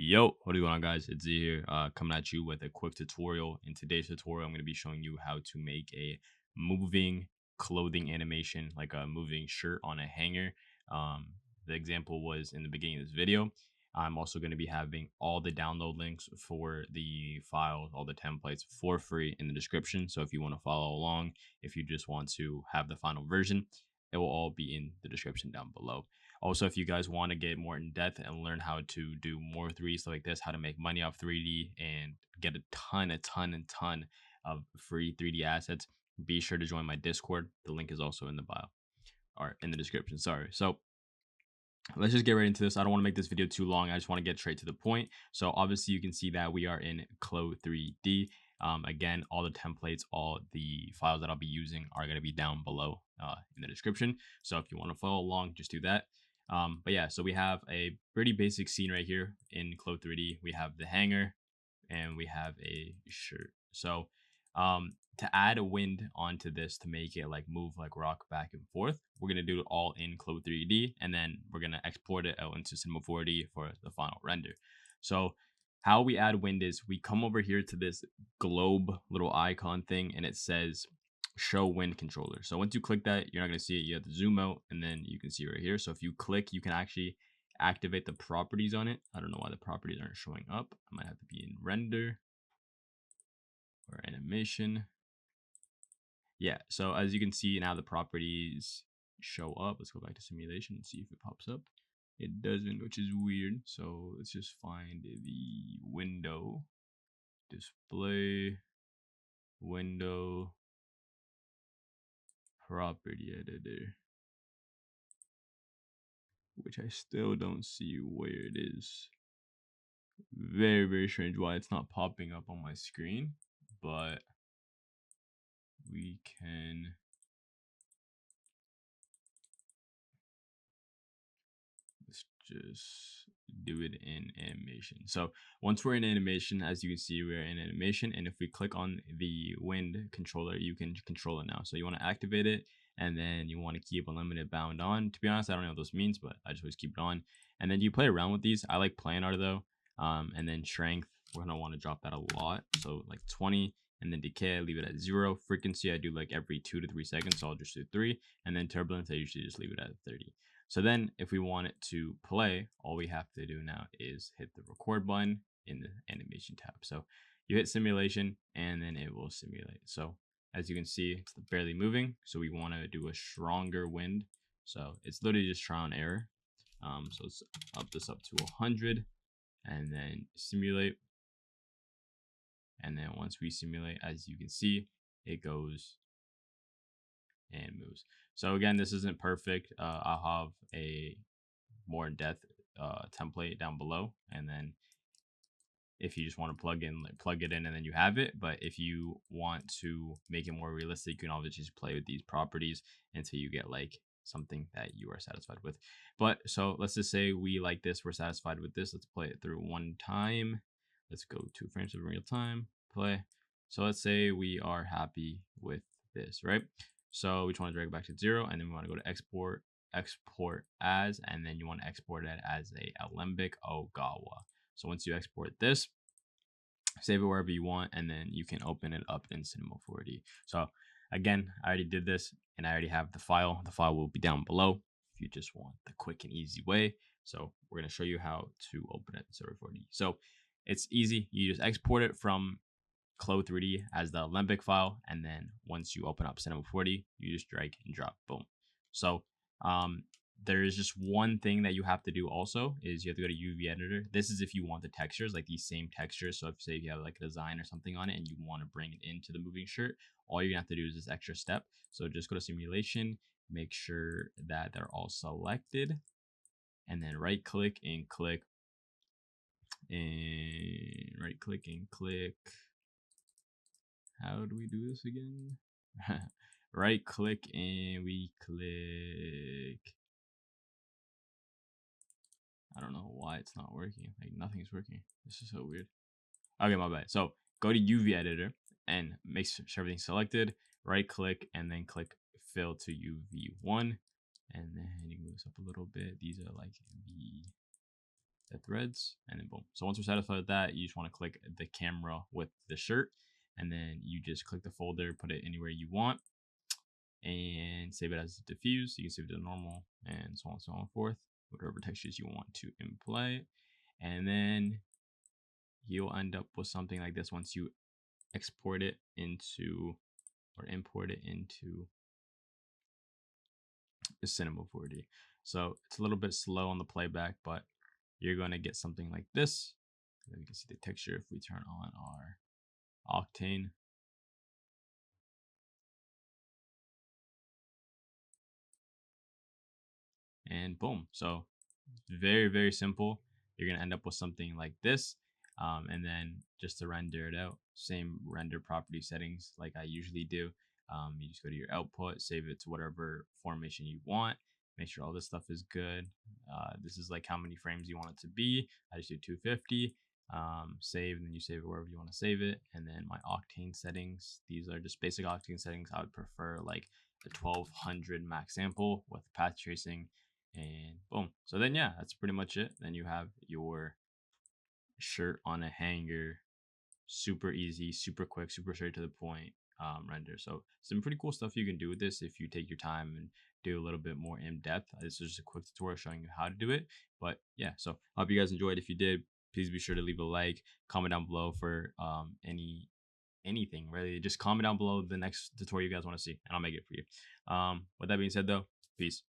Yo, what is going on, guys? It's Z here, coming at you with a quick tutorial. In today's tutorial, I'm going to be showing you how to make a moving clothing animation, like a moving shirt on a hanger. The example was in the beginning of this video. I'm also going to be having all the download links for the files, all the templates for free in the description. So if you want to follow along, if you just want to have the final version, it will all be in the description down below. Also, if you guys want to get more in depth and learn how to do more 3D stuff like this, how to make money off 3D and get a ton of free 3D assets, be sure to join my Discord. The link is also in the bio or in the description. Sorry. So let's just get right into this. I don't want to make this video too long. I just want to get straight to the point. So obviously you can see that we are in Clo 3D. Again, all the templates, all the files that I'll be using are going to be down below in the description. So if you want to follow along, just do that. But yeah, so we have a pretty basic scene right here in Clo 3D. We have the hanger and we have a shirt. So to add a wind onto this to make it like move like rock back and forth, we're going to do it all in Clo 3D, and then we're going to export it out into Cinema 4D for the final render. So how we add wind is we come over here to this globe little icon thing, and it says show wind controller. So once you click that, you're not going to see it. You have to zoom out, and then you can see right here. So if you click, you can actually activate the properties on it. I don't know why the properties aren't showing up. I might have to be in render or animation. Yeah, so as you can see now, the properties show up. Let's go back to simulation and see if it pops up. It doesn't, which is weird. So let's just find the window, display, window, property editor, which I still don't see where it is. Very strange why it's not popping up on my screen, but we can let's just do it in animation. So once we're in animation, as you can see, we're in animation, and if we click on the wind controller, you can control it now. So you want to activate it, and then you want to keep unlimited bound on. To be honest, I don't know what those means, but I just always keep it on. And then you play around with these. I like planar though. And then strength, we're gonna want to drop that a lot, so like 20. And then decay, I leave it at 0. Frequency, I do like every 2 to 3 seconds, so I'll just do 3. And then turbulence, I usually just leave it at 30. So then if we want it to play, all we have to do now is hit the record button in the animation tab. So you hit simulation, and then it will simulate. So as you can see, it's barely moving. So we want to do a stronger wind. So it's literally just trial and error. So let's up this up to 100 and then simulate. And then once we simulate, as you can see, it goes and moves. So again, this isn't perfect. I'll have a more in-depth template down below, and then if you just want to plug it in, and then you have it. But if you want to make it more realistic, you can obviously just play with these properties until you get like something that you are satisfied with. But so let's just say we like this, we're satisfied with this. Let's play it through one time. Let's go 2 frames of real time, play. So let's say we are happy with this, right? So we just want to drag it back to 0, and then we want to go to export as, and then you want to export it as a Alembic Ogawa. So once you export this, save it wherever you want, and then you can open it up in Cinema 4D. So again, I already did this, and I already have the file. The file will be down below if you just want the quick and easy way. So we're going to show you how to open it in Cinema 4D. So it's easy. You just export it from Clo 3D as the Alembic file, and then once you open up Cinema 4D, you just drag and drop, boom. So there is just one thing that you have to do also, is you have to go to UV editor. This is if you want the textures, like these same textures. So if say you have like a design or something on it and you want to bring it into the moving shirt, all you're gonna have to do is this extra step. So just go to simulation, make sure that they're all selected, and then right click and click, and right click and click. How do we do this again? Right click and we click. I don't know why it's not working. Like nothing's working. This is so weird. Okay, my bad. So go to UV editor and make sure everything's selected. Right click and then click fill to UV1. And then you move this up a little bit. These are like the the threads, and then boom. So once we're satisfied with that, you just want to click the camera with the shirt, and then you just click the folder, put it anywhere you want, and save it as diffuse. You can save it to normal, and so on and so on and forth, whatever textures you want to imply. And then you'll end up with something like this once you export it into or import it into the Cinema 4D. So it's a little bit slow on the playback, but you're going to get something like this. And then you can see the texture if we turn on our Octane. And boom. So very, very simple. You're going to end up with something like this. And then just to render it out, same render property settings like I usually do. You just go to your output, save it to whatever formation you want. Make sure all this stuff is good. This is like how many frames you want it to be. I just do 250. Save, and then you save it wherever you want to save it. And then my Octane settings, these are just basic Octane settings. I would prefer like a 1200 max sample with path tracing, and boom. So then yeah, that's pretty much it. Then you have your shirt on a hanger. Super easy, super quick, super straight to the point render. So some pretty cool stuff you can do with this if you take your time and do a little bit more in depth. This is just a quick tutorial showing you how to do it. But yeah, so I hope you guys enjoyed. If you did, please be sure to leave a like, comment down below for anything really. Just comment down below the next tutorial you guys want to see, and I'll make it for you. With that being said though, peace.